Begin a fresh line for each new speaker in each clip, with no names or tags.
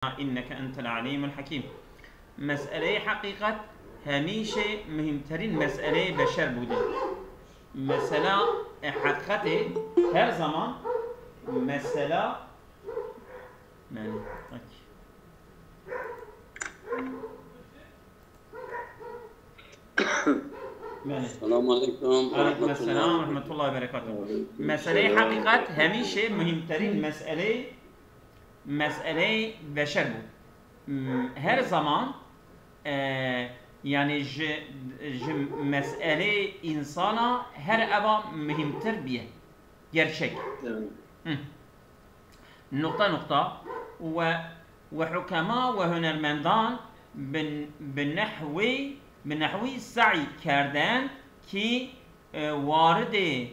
إنك أنت العليم الحكيم. مسألة حقيقة هميشه مهمترین مسألة بشر بوده. مسألة حقیقته هر زمان مسألة من
السلام عليكم
وعليكم السلام ورحمة الله وبركاته. مسألة حقيقة هميشه مهمترین مسألة بشر بود. هر زمان يعني مسألة إنسانا هر أبا مهمتر بيه gerçek. نقطة وحكماء وهنرمندان بالنحوي سعي كردن كي وارد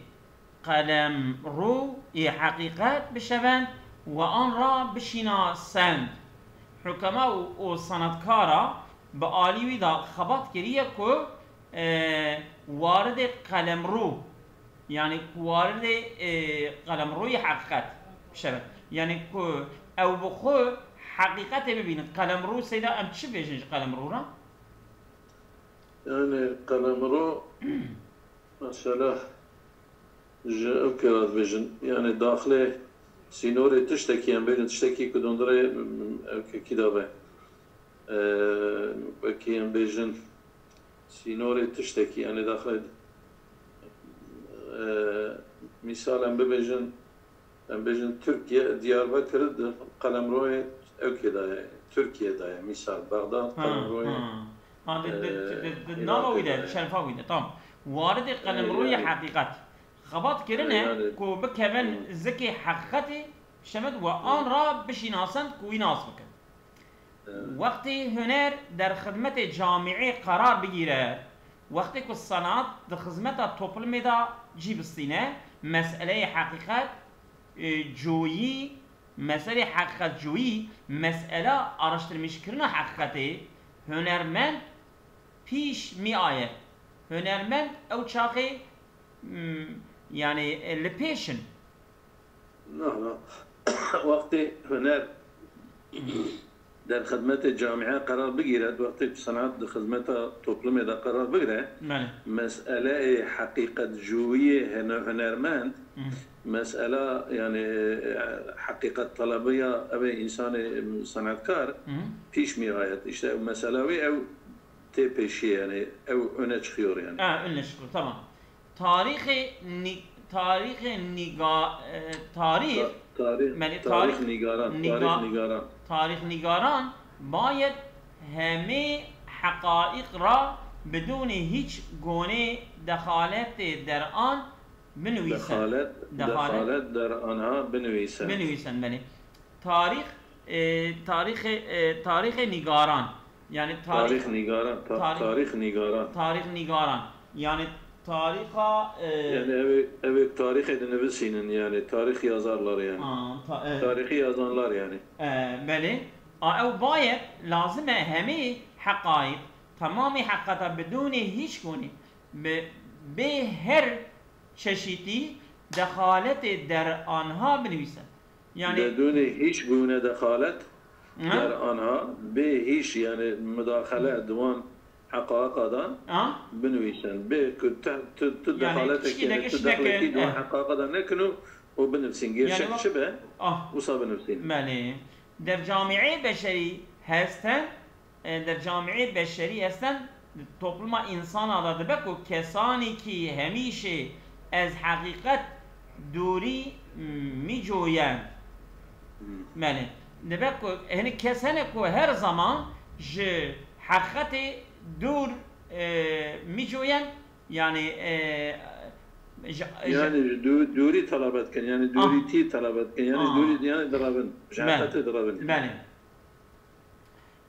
قلم رو حقيقات بشوند وآن را بشناسند. حكماء وصنعتكارا بآليوي دا خبط كريه كو وارد قلم رو يعني وارد قلم روی حقیقت شبه يعني كو او بخو حقیقت ببینید قلم رو سيدا ام چی بيجنش قلم رو را؟
يعني قلم رو مثلا جاء كرات بيجن يعني داخله سينوري تشتكي يعني بين تشتكي كدوندري كدابه بكيان بيجن سينوري تشتكي يعني داخل مثالا بيجن تركيا دياربكر قلم روي او كده تركيا ده مثال بغداد قلم روي
ناوي ده شنفاوي ده طبعا وارد قلم روي حقيقت خبط كرنه كو بكمن ذكي حقيقتي شمد وآن را بشناسند كوي ناس بكن وقتی هنر در خدمت جامعه قرار بگیره وقتی که صنعت در خدمت توپلم دا جی بستینه مسئله حقیقت جویی مسئله حقیقت جویی مسئله araştırmış کردن حقیقت هنرمند پیش می آید هنرمند او چاقی يعني لپیشن
نه وقتی هنر در خدمت جامعه قرار بگیرد وقتی صنعت در خدمت توپلم دا قرار بگیره مسئله حقیقت جویی هنرمند مسئله يعني حقیقت طلبیه او انسان صنعتکار پیش می آید işte مسئله او تپشی يعني او öne çıkıyor yani
öne çıkıyor tamam tarih نگاران باید همه حقایق را بدون هیچ گونه دخالت در آن بنویسند.
دخالت در آنها بنویسند.
بله. تاریخ نگاران yani
تاریخ نگاران
yani
yani evet tarih edinebisinin yani tarih yazarları yani tarihi yazanlar yani
بله او باید لازمه همه حقایق تمام حقیقت بدون هیچ گونه به هر چشیدی دخالت در آنها بنویسند
yani بدون هیچ گونه دخالت در آنها به هیچ yani müdahale دوان حقائقاً بنویسن به تدخلاتك يعني تدخلاتي دون حقائقاً نكنو وبنفسين gerçek شبه وصا بنفسين
بله در جامعه بشری هستن toplum insan adı bak o kesani ki همیشه از حقیقت دوری می جویند بله demek ki hani kesene ko her zaman je حقیقت دور میجوین yani
دوری طلب کن yani دوریتی طلب کن yani دوری yani درابن جهت درابن
بله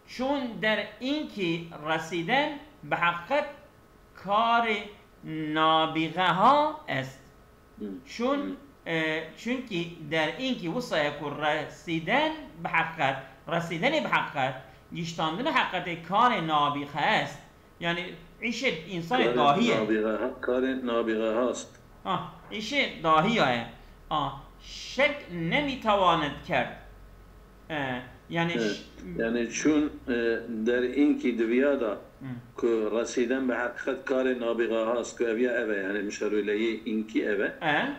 چون در اینکه رسیدن به حقیقت کار نابغه ها است چونکه در اینکه وصایه که رسیدن به حقیقت گشتاندن حقیقت کار نابغه است یعنی ایش انسان داهیه
کار نابغه هست
ایش داهیه شک نمیتواند کرد
Yani çün der inki diviyada ku rasiden be hakikat kare nabiga has ku eviya eve yani mişarüleyi inki eve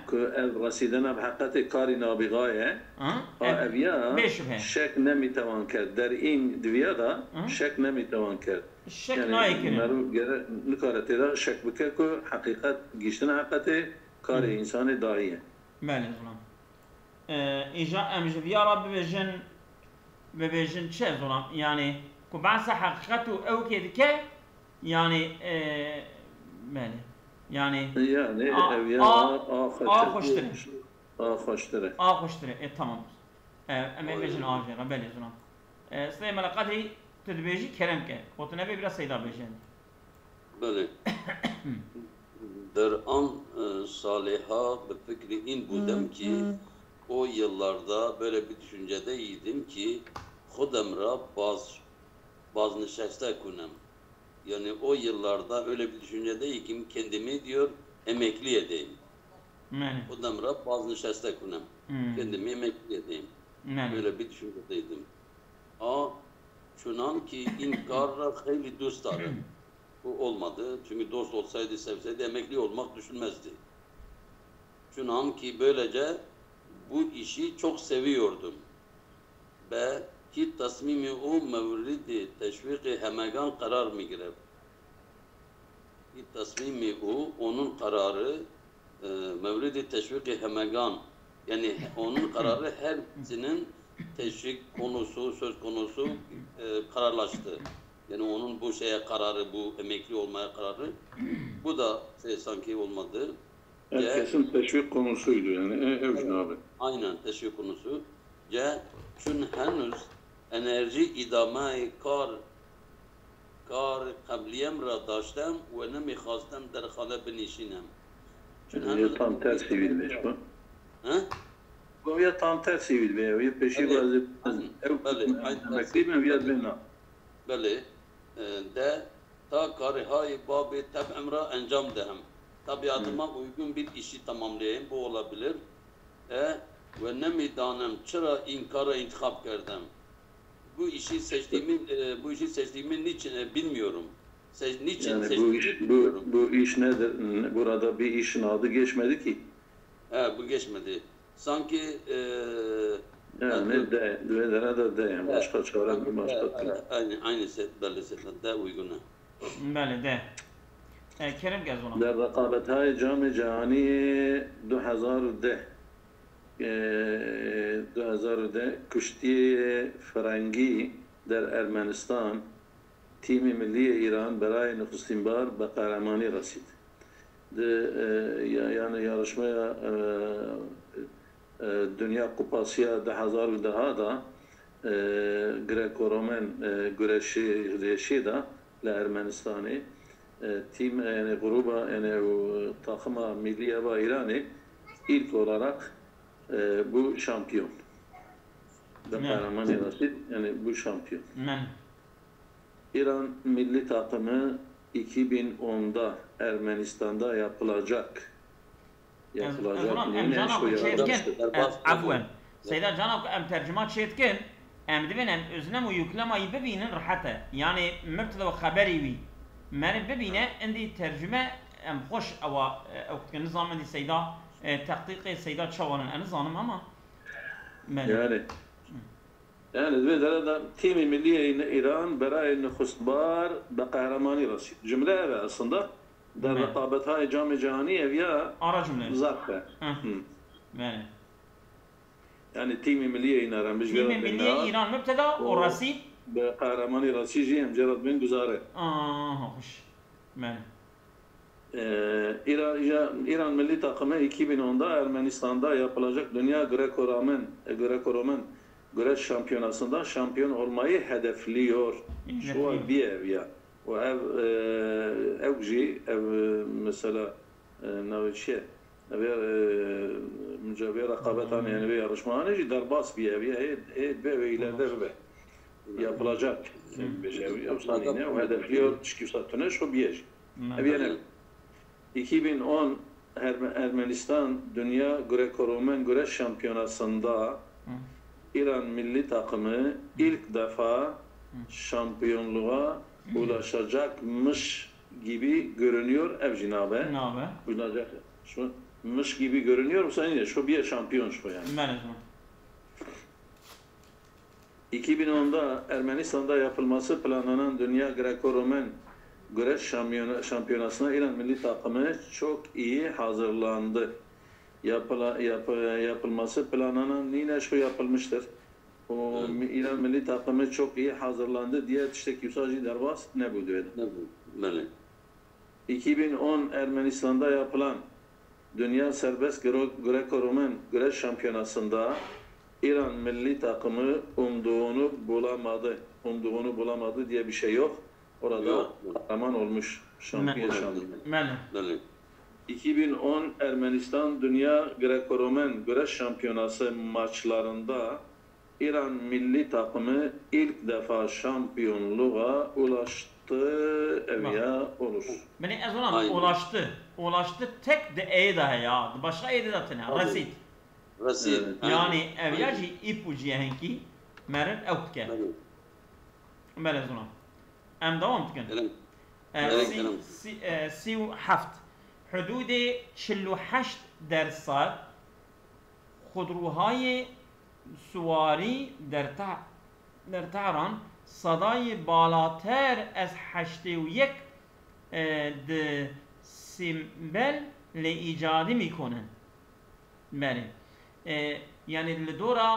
ku ev rasiden be hakikat kare nabiga ye ha eviya şek nemi tavan kerd der in diviyada şek nemi tavan kerd
şek naikine
meru gere nikarete da şek bike ku hakikat giştin hakikati kare insanı dahiye
bale zolam İja emjivya rabbi bejin çe zolam yani ku bahsa hakikatu ev kedike yani bale
yani evya hoştere
tamam emin bejin ajera bale zolam Süleyman Qadri tedbeji kerem ke otune biraz seyda bejin
bale der an saliha be fikri in budem ki o yıllarda böyle bir düşüncedeydim ki Xudemra baz nişeste kunem. Yani o yıllarda öyle bir düşüncedeyim kendimi diyor emekli edeyim. Xudemra baz nişeste kunem. Kendimi emekli edeyim. Böyle bir düşüncedeydim. Çunan ki inkarra hayli dost arım. Bu olmadı. Çünkü dost olsaydı sevseydi emekli olmak düşünmezdi. Çunan ki böylece bu işi çok seviyordum. Ve ki tasmimi o mevridi teşviki hemegan karar mı girer? Ki tasmimi o onun kararı mevridi teşviki hemegan yani onun kararı hepsinin teşvik konusu, söz konusu kararlaştı. Yani onun bu şeye kararı, bu emekli olmaya kararı bu da sanki olmadı.
Herkesin teşvik konusuydu yani abi.
Aynen teşvik konusu. Çünkü henüz enerji idame kar kabliyem ra daştem ve ne mikhastem derhale benişinem.
Ya tam tersi bilmiş bu. Bu ya tam tersi bilmiş. Ya peşi bazı emekli mi ya bina.
Bale de ta karihay babı teb'imra encam dehem. Tabiatıma uygun bir işi tamamlayayım, bu olabilir. Ve ne midanem çıra inkara intikap kerdim. Bu işi seçtiğimi niçin bilmiyorum. Niçin
yani
seçtiğimi bilmiyorum.
Bu iş nedir? Burada bir işin adı geçmedi ki.
Bu geçmedi. Sanki
yani de yani başka çare başka.
Aynı belli de uygunu.
Belli de. Kerem Gazona.
در رقابت‌های جام جهانی 2010 کشتی فرنگی در ارمنستان تیم ملی ایران برای نخستین بار به قهرمانی رسید. Yani yarışmaya Dünya Kupası 2010'da Greco-Romen güreşi de Ermenistan'ı tim yani gruba yani takıma milli hava İran'ı ilk olarak bu şampiyon. Kahraman Rasid yani bu şampiyon. İran milli takımı 2010'da Ermenistan'da yapılacak.
Afwan. Seyda Canab em tercümat çetkin em dibinen öznem ve yüklemayı bebinin rahata. Yani mübteda ve haberi vi. Meri bebine endi tercüme em hoş ama o nizamı Seyda tahkiki Seyda çavanın en zanım ama
yani ve timi milli İran برای نخست بار به قهرمانی رسید. Cümle evet aslında در رقابت‌های جام جهانی ya
ara cümle.
Zaten. Yani timi milli İran biz
timi milli İran mübteda o rasid
به قهرمانی رسیدی مجرد من گزاره.
hoş.
İran milli takımı 2010'da Ermenistan'da yapılacak Dünya Greco-Romen güreş şampiyonasında şampiyon olmayı hedefliyor. Şu an bir ev ya. O evci mesela navşe mücadele rekabetane yani bir yarışmanı derbas bir ev ya ve ileride ve yapılacak. Beşevi yapsan yine o hedefliyor çıkıyorsa şu bir ev. Yani 2010 Ermenistan Dünya Greco-Romen güreş şampiyonasında İran milli takımı ilk defa şampiyonluğa ulaşacakmış gibi görünüyor evcinabe. Şu mış gibi görünüyor mu sen? Şu bir şampiyon şu yani.
Maalesef.
2010'da Ermenistan'da yapılması planlanan Dünya Greco-Romen güreş şampiyonasına İran milli takımı çok iyi hazırlandı. Yapılması planlanan yine şu yapılmıştır. O İran milli takımı çok iyi hazırlandı diye tiştek Yusacı Derbas ne bu diyordu?
Ne bu? Böyle.
2010 Ermenistan'da yapılan Dünya Serbest Greco-Romen güreş şampiyonasında İran milli takımı umduğunu bulamadı diye bir şey yok. Orada kahraman olmuş. Şampiyon. 2010 Ermenistan Dünya Greco-Romen güreş şampiyonası maçlarında İran milli takımı ilk defa şampiyonluğa ulaştı evya olur.
Beni az olan ulaştı. Ulaştı tek de eyda ya. Başka eyda da tane. Rasit.
Rasit.
Yani evyaji ipucu henki merin evtke. Bele zona. Em devam tken. سي وحفت حدود 48% خودروهای سواری در تهران صدای بالاتر از 81 دسیبل ایجاد میکنن. بله yani لدورا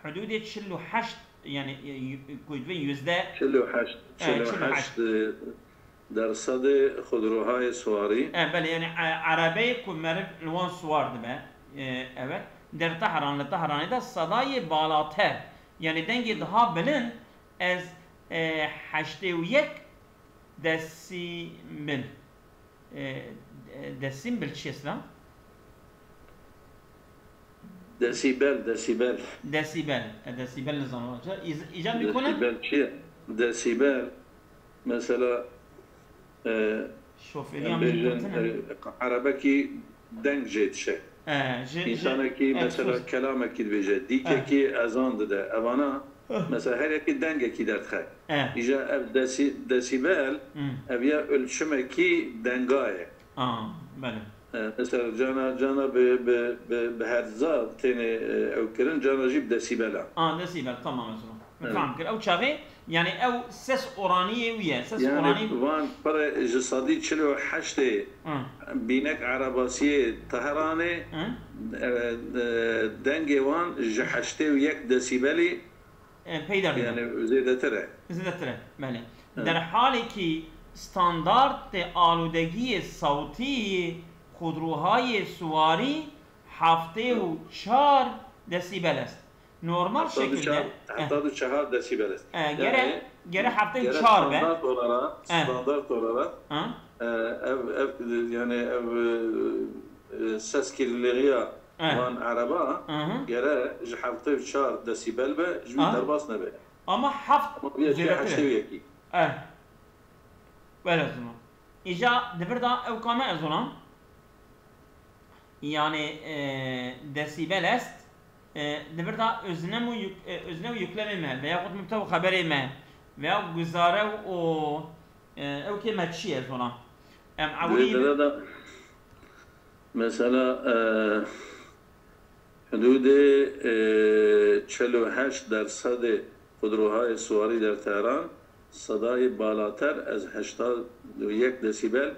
حدود 48 yani yüzde
48 درصد خودروهای سواری
بله yani arabayı kumarı لوان سوار دم evet در تهران da صدای بالاتر yani dengi daha bilin az 81 دسیبل دسیبل چیست lan?
Desibel
ne zaman olacak? İcat bir konu?
Desibel mesela arabaki denk jetşe. İnsanaki mesela kelameki dveje, dikeki ezandı da evana mesela her iki dengeki dertxe. İca ev desibel evya ölçümeki dengaye.
Bele.
Mesela cana be herza tene evkerin cana jib desibela.
Desibel tamam mesela. Tamam kır. Ev çağı yani ev ses oraniye üye. Ses oraniye.
Yani van para cesadi 48 binek arabasiye Tehran'e denge van 81 desibeli
peyder
yani zedetere.
Bele. در حالی که استاندارد آلودگی صوتی خودروهای سواری 74 دسیبل است. Normal şekilde.
Hatta 4 desibel است.
Gere 74 be.
Standart olarak yani ses kirliliği van araba gere 74 desibel be derbas ne be.
Ama zirvete. Böyle zaman. İca devirda evkame ezolan yani desibel est devirda özne yükleme veya kut mübtev haberi veya güzare o evke metşi ezolan.
Mesela حدود 48 درصد خودروهای سواری در تهران صدای بالاتر از 81 دسیبل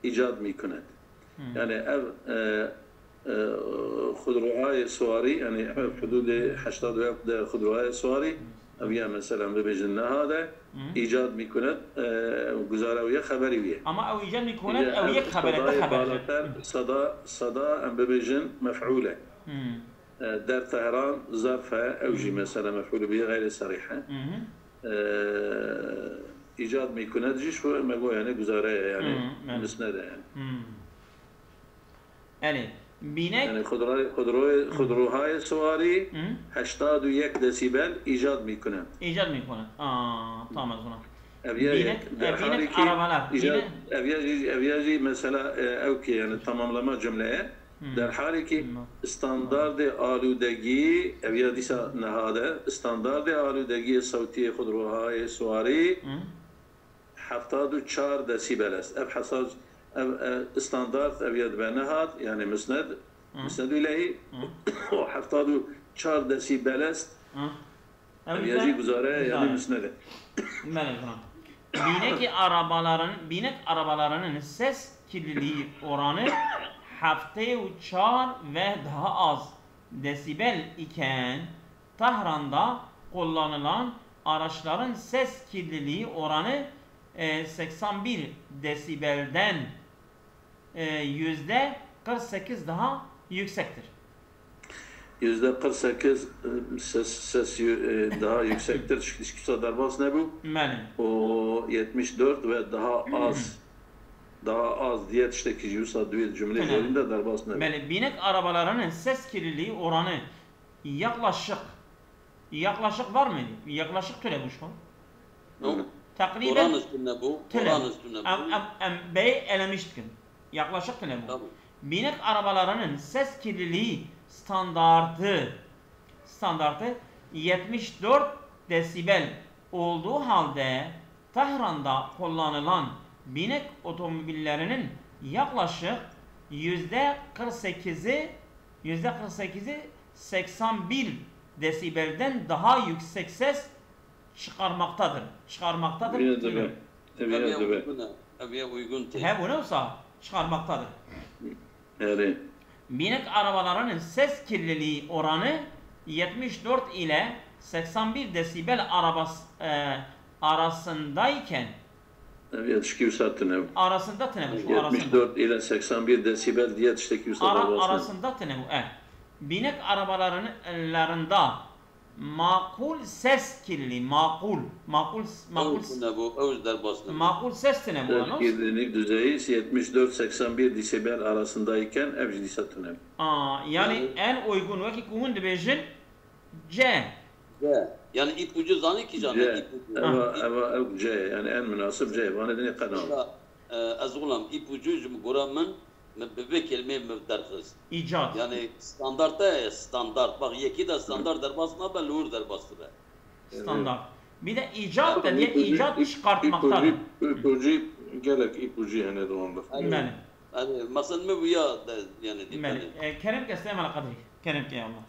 ایجاد میکند. یعنی خودروهای سواری یعنی حدود 81 خودروهای سواری اویا مثلا ببیجن نهاده ایجاد میکند گزارویه خبریه.
اما او ایجاد میکند او یک خبره
بالاتر صدا ام ببیجن مفعوله. در تهران ظرف اوجی مثلا مفعول به غیر صریحه. ایجاد میکند جیش و مگو یعنی گزاره یعنی مسنده
یعنی بیnek
yani خودروهای سواری 81 دسیبل ایجاد میکنه.
tamam o zaman.
Binek arabalar. Evyaji mesela evki yani tamamlama cümleye در حالی که استاندارد آلودگی اویا دیسا نهاده استاندارد آلودگی صوتی خودروهای سواری 74 دسیبل است. اب حساس استاندارد اویا به نهاد یعنی مسند الهی و 74 دسیبل است. اویا گزاره یعنی مسنده.
Binek arabalarının ses kirliliği oranı 74 ve daha az desibel iken Tahran'da kullanılan araçların ses kirliliği oranı 81 desibelden %48 daha yüksektir.
%48 ses daha yüksektir. Çıkışta darbas ne bu? O 74 ve daha az diğer işte kişi cümle üzerinde darbas ne bu?
Binek arabalarının ses kirliliği oranı yaklaşık var mıydı? Yaklaşık türe bu şu an. Takriben
oran üstünde bu. Oran üstünde bu.
Bey elemiştik. Yaklaşık türe bu. Binek arabalarının ses kirliliği standartı 74 desibel olduğu halde Tahran'da kullanılan binek otomobillerinin yaklaşık %48'i 81 desibelden daha yüksek ses çıkarmaktadır.
Tabiye uygun değil.
He bu ne olsa çıkarmaktadır.
Evet.
Binek arabalarının ses kirliliği oranı 74 ile 81 desibel arasındayken arasında tünemiş.
74 ile 81 desibel diye
arasında tünemiş. Evet. Binek arabalarında makul ses kirliliği, makul ses tünemiş.
Kirlilik düzeyi 74-81 desibel arasındayken evcilisa tünemiş.
Yani en uygun ve ki kumun dibejin C.
Yani ipucu zanı ki canı
ipucu. C yani en münasip C. Bana ne kadar?
Azgulam ipucu buramın bebek kelime mevderkız.
İcat.
Yani standart. Bak yeki de standart derbasına ben lur derbastı be.
Standart. Bir de icat da diye icat çıkartmaktadır.
İpucu gerek ipucu yani doğumda.
Yani.
Yani masal mı bu ya yani.
Kerem keste emel kadri. Kerem ki Allah.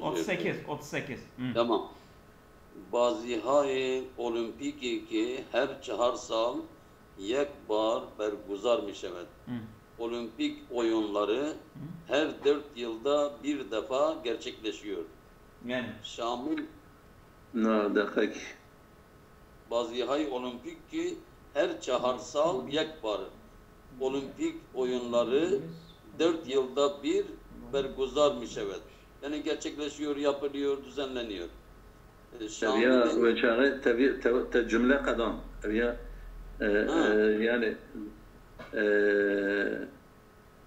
37
38.
Tamam. Bazıhay olimpiki ki her 4 saal یک بار برگزار می شود. Olimpik oyunları her 4 yılda bir defa gerçekleşiyor.
Yani.
Şamil
dakik.
Bazıhay olimpik ki her 4 saal یک بار olimpik oyunları 4 yılda bir berguzar mi şevet. Yani gerçekleşiyor, yapılıyor, düzenleniyor.
Ya ve çare tabi cümle kadam. Ya yani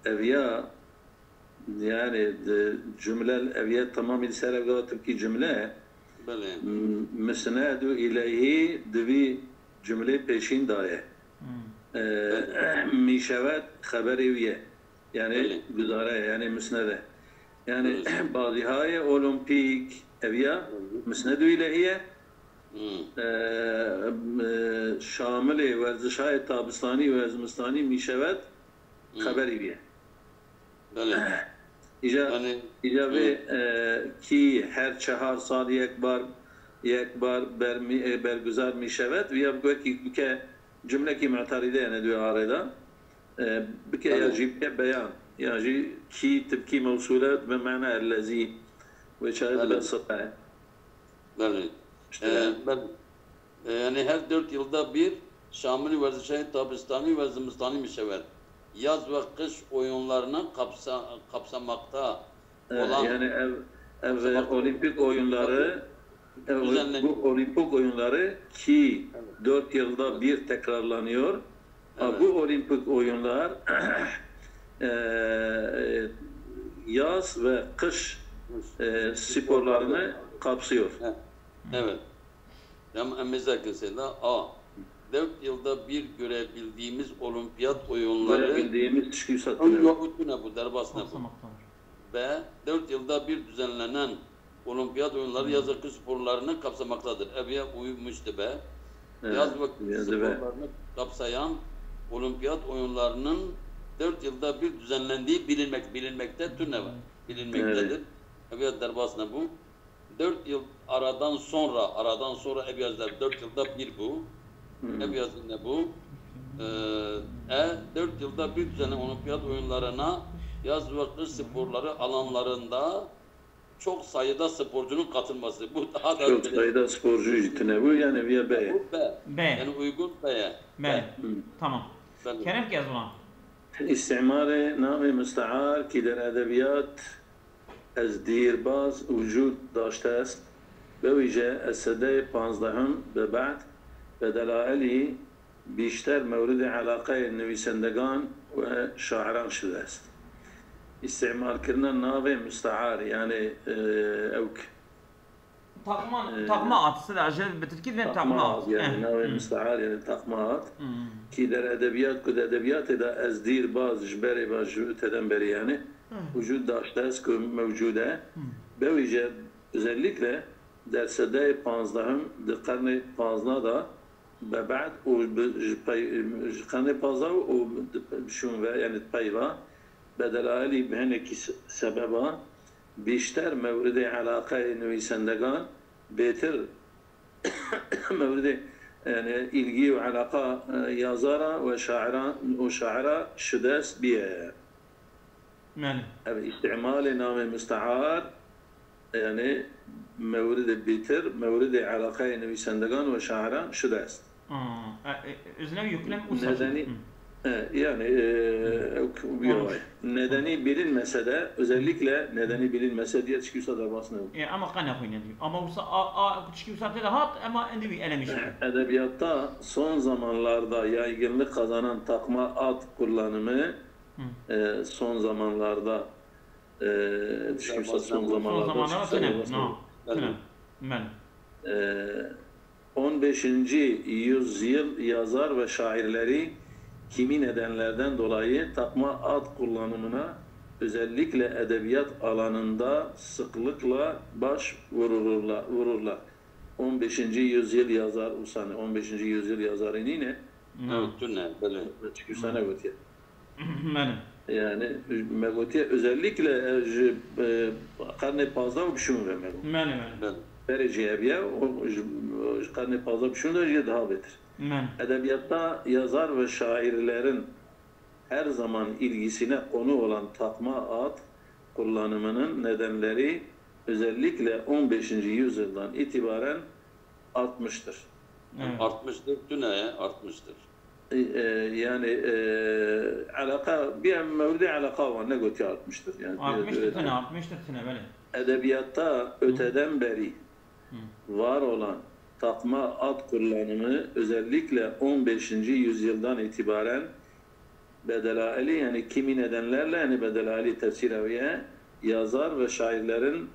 evya yani cümle evya tamamı serevga Türkiye cümle mesnadu ileyhi devi cümle peşin daye mişevet haberi viye yani güzare yani mesnede yani bazıhay olimpik evya mesnadu ileyhiye شامل ورزش‌های تابستانی و زمستانی می‌شود خبری بیه.
بله.
ایجابه کی هر 4 سال یک بار برگزار می‌شود و یا بگویی که جمله کی معترضه یعنی دو عارضه بکه یجب بیان یعنی کی تبکی موصولات بمعنى الذي وشاهد بالصفة.
بله. Ben yani her 4 yılda bir Şamil Versişay Tabistani ve Zımistani Mişevet yaz ve kış oyunlarını kapsamakta olan
yani olimpik oyunları bu olimpik oyunları ki 4 yılda bir tekrarlanıyor. Bu olimpik oyunlar yaz ve kış sporlarını kapsıyor.
Evet. Ama mesela A. 4 yılda bir görebildiğimiz olimpiyat oyunları
görebildiğimiz çıkıyor
bu derbasına bu. Ve 4 yılda bir düzenlenen olimpiyat oyunları yaz ve kış sporlarını kapsamaktadır. Eviye uymuştu be. Yaz ve kış sporlarını kapsayan olimpiyat oyunlarının 4 yılda bir düzenlendiği bilinmekte tüneve bilinmektedir. Eviye derbasına bu. 4 yıl aradan sonra Ebiyazlar 4 yılda bir bu. Ebiyazın ne bu? 4 yılda bir düzenlenen olimpiyat oyunlarına yaz ve kış sporları alanlarında çok sayıda sporcunun katılması. Bu daha da
çok sayıda sporcu cidine bu yani via B.
B. Yani uygun B'ye.
B. Tamam. Kerem ki yazılan.
İstimari nami müsta'ar ki der edebiyat از دیرباز وجود داشته است به ویژه از سده 15 به بعد به دلایلی بیشتر مورد علاقه نویسندگان و شاعران شده است. استعمال کردن ناو مستعار yani اوك
takma at sadece bitirkid ve takma at
yani nav musta'ar yani takma at ki der edebiyat kod edebiyat da az dirbaz jberi bajut eden beri yani vücut daştası ki mevcude böylece özellikle dersede 15 karne 15 da ve بعد o karne 15 o şun ve yani payva bedelali beheneki sebeba بیشتر مورد علاقه نویسندگان بهتر مورد yani ilgi ve alaka yazara ve şaira şude است biye. Evet, istimali name müsta'ar yani mevrid bitir, mevrid alaka nivişendegan ve şaira şude است.
Üzerine yüklem
nedeni yani nedeni bilinmese de özellikle nedeni bilinmese diye çıkıyorsa da basına yok.
Ama kana koyun diyor. Ama olsa çıkıyorsa da hat ama indi bir elemiş.
Edebiyatta son zamanlarda yaygınlık kazanan takma ad kullanımı son zamanlarda çıkıyorsa son zamanlarda 15. yüzyıl yazar ve şairleri kimi nedenlerden dolayı takma ad kullanımına özellikle edebiyat alanında sıklıkla baş vururlar. 15. yüzyıl yazar Usani, 15. yüzyıl yazarı yine çıkıyorsana götüye. Yani megotiye özellikle karne fazla bir şun vermeli. Vereceğe bir karne fazla bir şun da daha beter. Edebiyatta yazar ve şairlerin her zaman ilgisine konu olan takma ad kullanımının nedenleri özellikle 15. yüzyıldan itibaren artmıştır.
Artmıştır, tüneye artmıştır.
Yani alaka bir mevdi alaka var ne götü artmıştır. Yani
artmıştır tüne böyle.
Edebiyatta öteden beri var olan takma ad kullanımı özellikle 15. yüzyıldan itibaren bedelali yani kimi nedenlerle yani bedelali tefsir eviye yazar ve şairlerin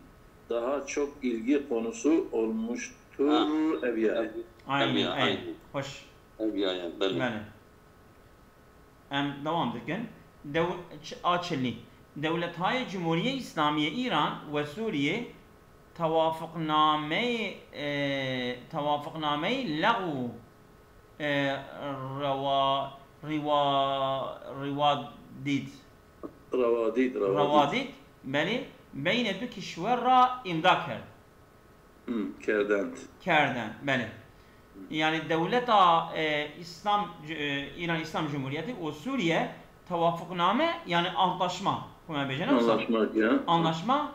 daha çok ilgi konusu olmuştur eviye.
Aynen. Hoş.
Eviye.
Devam edelim. Açeli. Devlet-i Cumhuriyet İslamiye İran ve Suriye توافقنامه لغو روادید بله بین دو کشور را امضا کرد. کردند بله. Yani devlet İran İslam Cumhuriyeti o Suriye tevafukname yani antlaşma. Anlaşma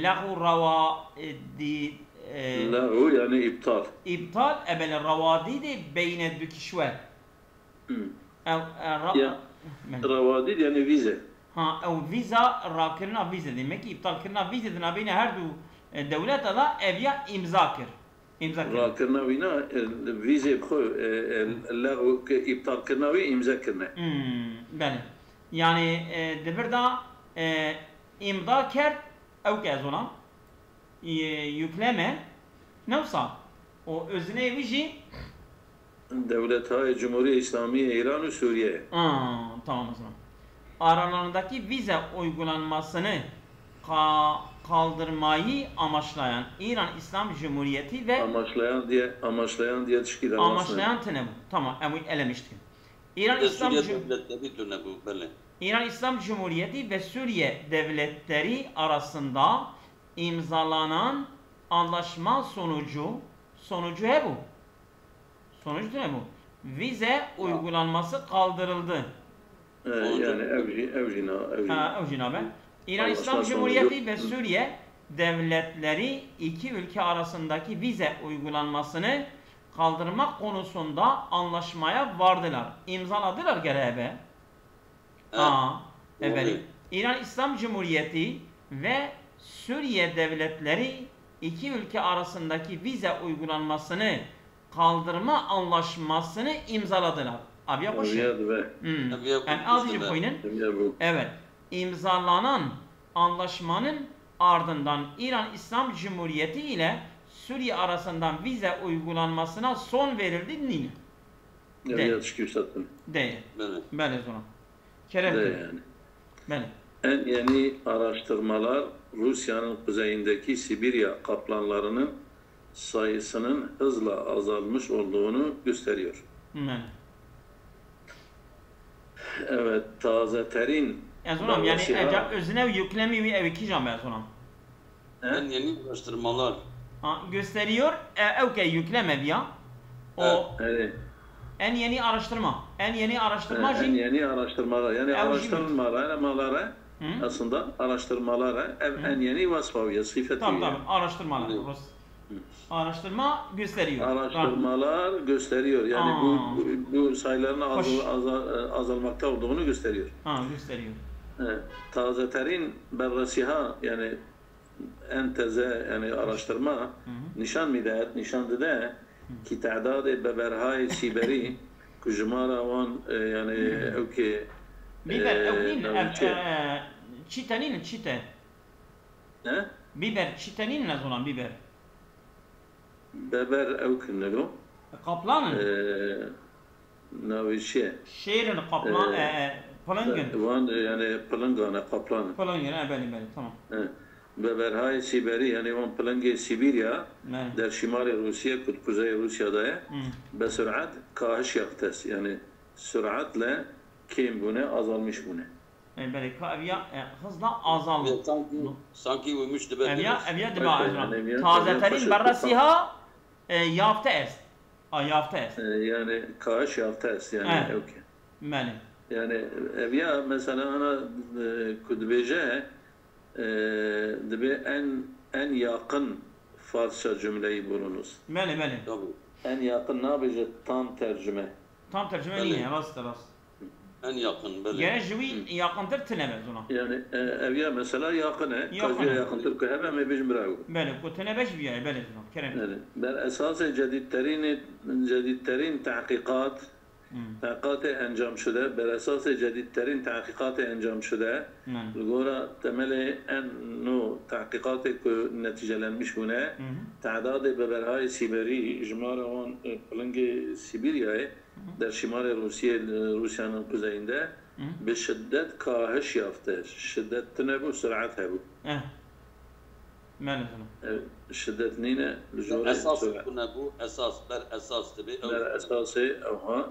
لغو رواديد
لغو يعني
إبطال أبل الرواديد بين الدكشوات
رواديد يعني فيزا
أو فيزا راكرنا فيزا demek ki iptal kırna vize dina beyne her du devlet da evya imza kır
راكرنا وينا فيزا بخو لغو iptal kırna ve imza kırna
بله yani devirda imza kert ev kez olan yükleme nefsa o özne vici
Devlet-i Cumhuriyet İslamiye İran ve Suriye.
Tamam o zaman. Aralarındaki vize uygulanmasını kaldırmayı amaçlayan İran İslam Cumhuriyeti ve
amaçlayan diye teşkil
amaçlayan tane bu. Tamam, emu elemiştik. İran İslam Cumhuriyeti ve Suriye devletleri arasında imzalanan anlaşma sonucu ne bu? Sonucu ne bu? Vize uygulanması kaldırıldı.
Yani evcina
ben. İran İslam Cumhuriyeti ve Suriye devletleri iki ülke arasındaki vize uygulanmasını kaldırmak konusunda anlaşmaya vardılar. İmzaladılar gereği. Evet. İran İslam Cumhuriyeti ve Suriye devletleri iki ülke arasındaki vize uygulanmasını kaldırma anlaşmasını imzaladılar. Abiye koşuyor. Yani azıcık koyunun. Evet. İmzalanan anlaşmanın ardından İran İslam Cumhuriyeti ile Suriye arasından vize uygulanmasına son verildi. Niye? Değil. Böyle sonra.
Yani. En yeni araştırmalar Rusya'nın kuzeyindeki Sibirya kaplanlarının sayısının hızla azalmış olduğunu gösteriyor. Evet, taze terin
yani özüne yüklemiyor ev iki cam ben sonra.
En yeni araştırmalar
gösteriyor yükleme ya. En yeni araştırmalar yani
araştırmalara aslında araştırmalara en yeni vasfavya sıfatı.
Tamam araştırmalar. Araştırma gösteriyor.
Araştırmalar gösteriyor. Yani bu sayıların azalmakta olduğunu gösteriyor.
Gösteriyor.
Taze terin berrasiha yani en taze yani araştırma nişan dede ki ta'dad beberhay siberi kujmara wan yani
biber çitenin
ne?
Biber çitenin ne zaman biber?
Beber evkünlü
kaplanın
navişe
şehrin kaplan Palangın
yani Palangana kaplan
Palangın benim tamam
Beberhay Siberi yani on Palangı Sibirya der şimali Rusya kuzey Rusya'da besürat kahiş yaptes yani süratle kim bune azalmış bune.
Böyle kaviya hızla azaldı.
Sanki uymuştu ben.
Evya de tazeterin berrasiha yafte est. Yafte est.
Yani kahiş yafte est yani okey.
Mali.
Yani evya mesela ana kudbeje dibe en yakın Farsça cümleyi bulunuz.
Mali.
En yakın ne yapacak tam tercüme.
Tam tercüme niye? Rast.
En yakın böyle.
Yani jüvi yakındır tinemez ona.
Yani evya mesela yakın kaçıya yakındır ki hemen mi bizim bravo.
Böyle bu tinebeş bir yer böyle zona. Kerem.
Yani ben esası cedidterin tahkikat encam şude. Ben esası cedidterin tahkikat encam şude. Gora temeli en no tahkikatı ki neticelenmiş buna. Ta'dadı beberhay Siberi icmara on Palangı Sibirya'yı در شمال روسیa'nın kuzeyinde bir şiddet kahiş yaptı. Şiddet ne bu? Sürat bu. Şiddet neyine?
Esas bu ne bu? Esas tabi.
Esası aha.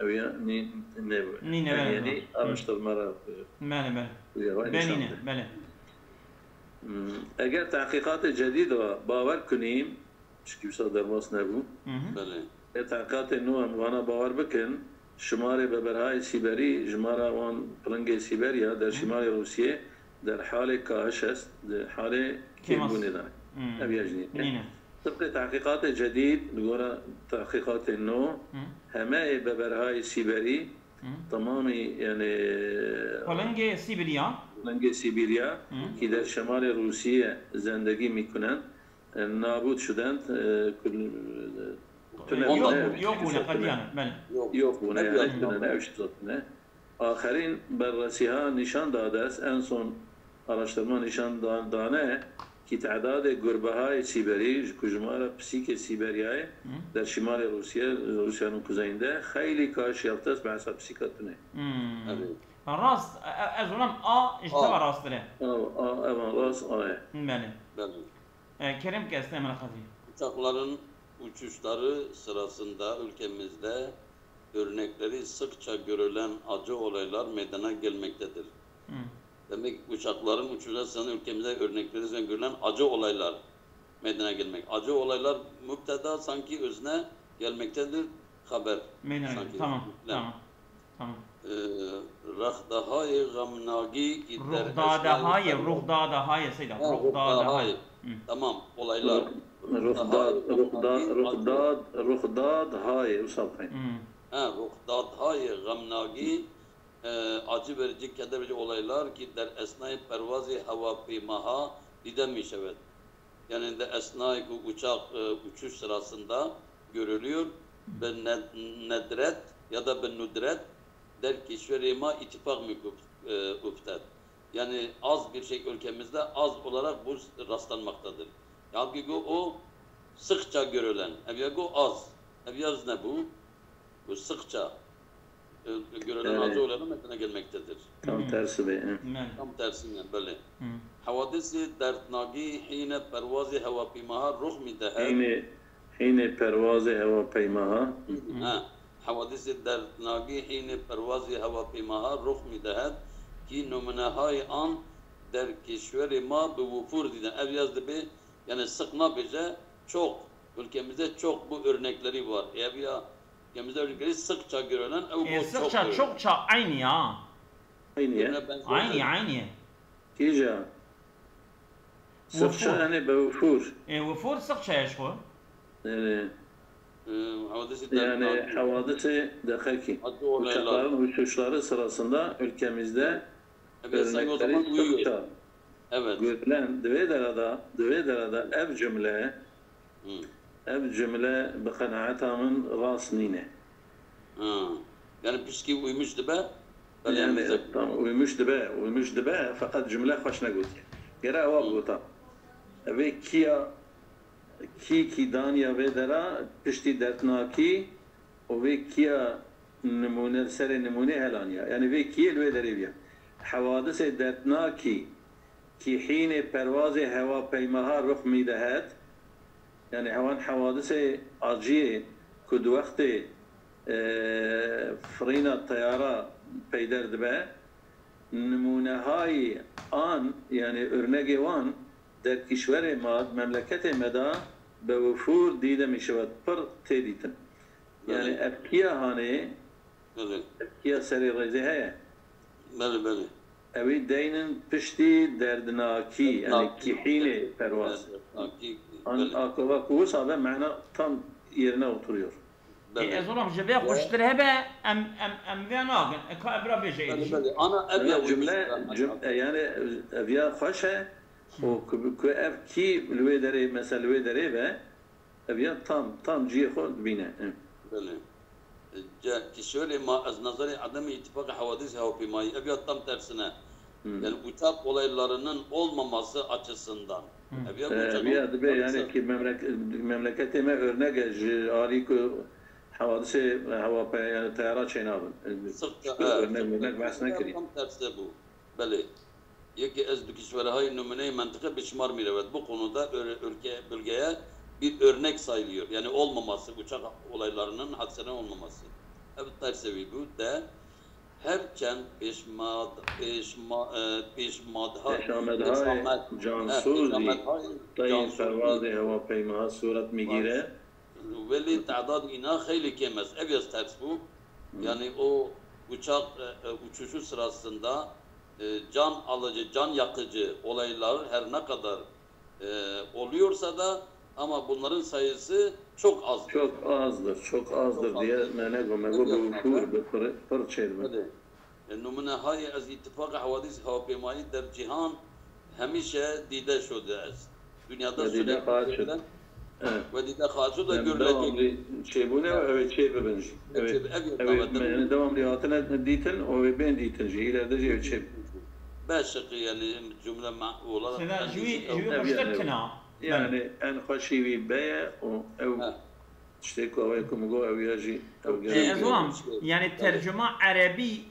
Evya ne bu? Yani araştırmalar yapıyor.
Beni.
Eğer tahkikatı cedid ve bavar kuneyim çünkü dermas ne bu? تحقیقات نو وانا باور بکن شمار ببرهای سیبری جمارا وان پلنگ سیبریا در شمال روسیه در حال کاهش است در حال کمبونی داره ابیجنی طبق تحقیقات جدید نگورا تحقیقات نو همه ببرهای سیبری تمامی یعنی پلنگ سیبریا که در شمال روسیه زندگی میکنند نابود شدند
yok buna kadiyan ben.
Yok buna yani ne? Ahirin berrasiha nişan dades en son araştırma nişan dane که تعداد گربه‌های سیبری کجمار پسیک سیبریایی در شمال روسیه و کuzeyinde خیلی کاهش یافته است به حسب پسیکاتونه.
راست از اونم اشتباه راست داره.
راست
بله. Kerem ki esnemel hadi.
Uçakların uçuşları sırasında ülkemizde örnekleri sıkça görülen acı olaylar meydana gelmektedir. Demek uçakların uçuşları sırasında ülkemizde örnekleri görülen acı olaylar meydana gelmek. Acı olaylar müpteda sanki özne gelmektedir haber.
Sanki. Tamam.
Rahdahay gamnagi
ruhdadahay Seyda. Ruhdadahay.
Tamam olaylar.
Ruhdadahay usafayın.
Ruhdadahay gamnagi acı verici, keder verici olaylar ki der esnai pervazi havapimaha didemiş evet. Yani de esnai uçak uçuş sırasında görülüyor. Ben nedret ya da ben nudret der kişverima ittifak müftet. Yani az bir şey ülkemizde az olarak bu rastlanmaktadır. Halbuki o sıkça görülen. Evyago az. Evyaz ne bu? Bu sıkça görülen acı olanı meydana gelmektedir.
Tam tersi be.
Tam tersinden böyle. Havadisi dertnagi hine pervazi havapimaha ruh mideher.
Hine pervazi havapimaha.
Havadisi dertnagi hine pervazi havapimaha ruh mideher. Ki numunehay an der kişveri ma bu vufur diden. Ev yazdı be. Yani sıkma bize çok. Ülkemizde çok bu örnekleri var. Ülkemizde örnekleri sıkça görülen.
Sıkça çokça aynı ya. Aynı.
Kija. Sıkça yani be vufur.
Vufur sıkça yaşıyor.
Yani havadisi dakiki. Uçakların uçuşları sırasında ülkemizde örnekleri sıkça görülen dve derada ev cümle bi kanaatamın rasnine.
Yani pişki uymuştu be.
Yani tam uymuştu be fakat cümle hoşuna gitti. Gera o buta. Ve ki danya ve dera pişti dertnaki o ve kiya numune helanya. Yani ve ki ve deriviya. Havadise dertnaki ki hine pervazi hava peymaha ruh midehet. Yani hevan havadise acıye kud vakti frina tayara peyder dibe numunehay an yani örneği van der kişveri memleketi meda be vufur dide mişevet pır teditin. Yani epkiya hani epkiya seri rezi heye.
Beli.
Evi deynin pişti derdinaki yani kihine pervaz. Akıva kuvusa ve mana tam yerine oturuyor.
Ezolam jebe hoştur hebe em ve nagın. Kabra beşeydi.
Ana evya
cümle yani evya hoşe o ku ev ki lüvedere mesela lüvedere ve evya tam cihod bine.
Beli. Kişiyle ma az nazari ademi ittifak havadis havapimayı evya tam tersine. Yani uçak olaylarının olmaması açısından.
Yani ki memleketime örnek ariku havadisi hava yani tayara çeynabın. Örnek bahsine kireyim.
Tam tersi bu. Beli. Yeki ezdu kişverahay numuneyi mantıka biçmar mirevet. Bu konuda bölgeye bir örnek sayılıyor. Yani olmaması, uçak olaylarının hadisene olmaması. Evet tersevi bu de herken peşmadhay
cansuzi tayin pervazi hava peymaha suret migire
veli ta'dad ina khayli kemez. Evet ters bu. Yani o uçak uçuşu sırasında can alıcı, can yakıcı olaylar her ne kadar oluyorsa da ama bunların sayısı çok azdır.
Çok azdır diye mego bu fır çelme.
Numune hay az ittifak havadis havapimayı der cihan hemişe dide şudu az. Dünyada sürekli ve dide khaçu da görülecek.
Çebune ve çebe benci. Evet. Yani devamlı hayatına ditin o ve ben ditin. İleride çeb.
باشق يعني جملة معقولة
سيدا جوي باشتر كنا
يعني أنا خشيوي بيع أو تشتكوا أو يكون جو أو يجي أو
أزوام يعني ترجمة عربي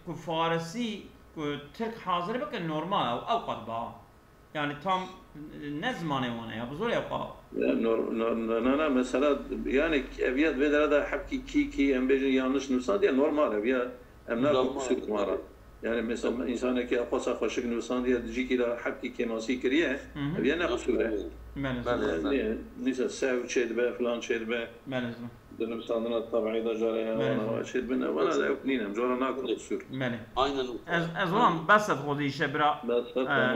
كفارسي كترك حاضر بك نورمال أو قد بقى يعني تام نزمانه وانا يا بزور يبقى
أنا مثلا يعني أبيات بدر هذا حكي كي أم بيجي يانش نفسان دي نورمال أبيات أم ناكل بسيط مرة يعني مثلا إنسان كي أقصى خشك نفسان دي تجي كده حكي كناسي كريه أبيات ناكل سورة نيسا ساو شيد بقى فلان شيد بقى دنا بساندنا طبعا إذا جارها وانا شيد بنا وانا لا يكنينا مجرد ناكل سورة
أزوام بس خذي شبرا